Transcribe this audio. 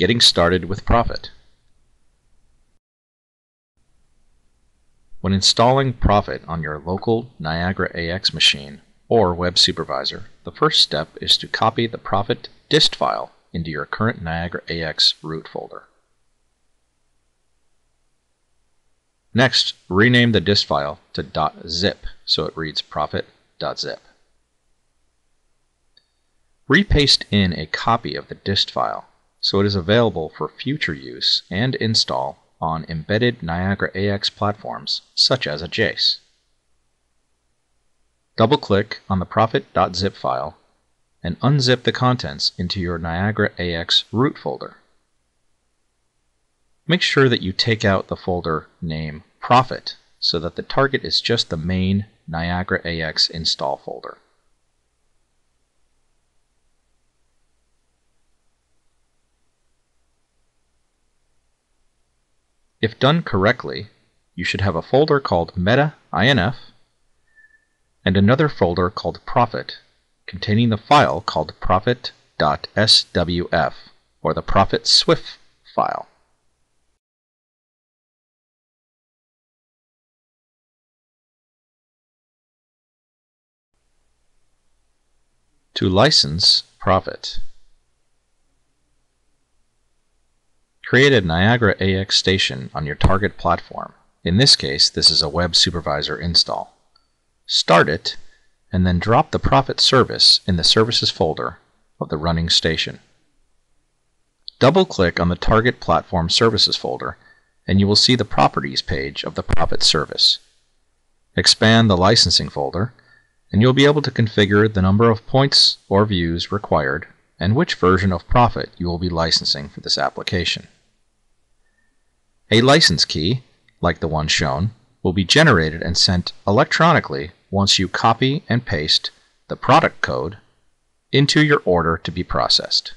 Getting started with Prophet. When installing Prophet on your local Niagara AX machine or web supervisor, the first step is to copy the Prophet dist file into your current Niagara AX root folder. Next, rename the dist file to .zip so it reads prophet.zip. Repaste in a copy of the dist file so it is available for future use and install on embedded Niagara AX platforms such as a Jace. Double-click on the prophet.zip file and unzip the contents into your Niagara AX root folder. Make sure that you take out the folder name Prophet so that the target is just the main Niagara AX install folder. If done correctly, you should have a folder called meta-inf and another folder called Prophet containing the file called prophet.swf or the ProphetSuite file. To license Prophet, create a Niagara AX station on your target platform. In this case, this is a web supervisor install. Start it, and then drop the Prophet service in the Services folder of the running station. Double-click on the target platform Services folder, and you will see the Properties page of the Prophet service. Expand the Licensing folder, and you'll be able to configure the number of points or views required and which version of Prophet you will be licensing for this application. A license key, like the one shown, will be generated and sent electronically once you copy and paste the product code into your order to be processed.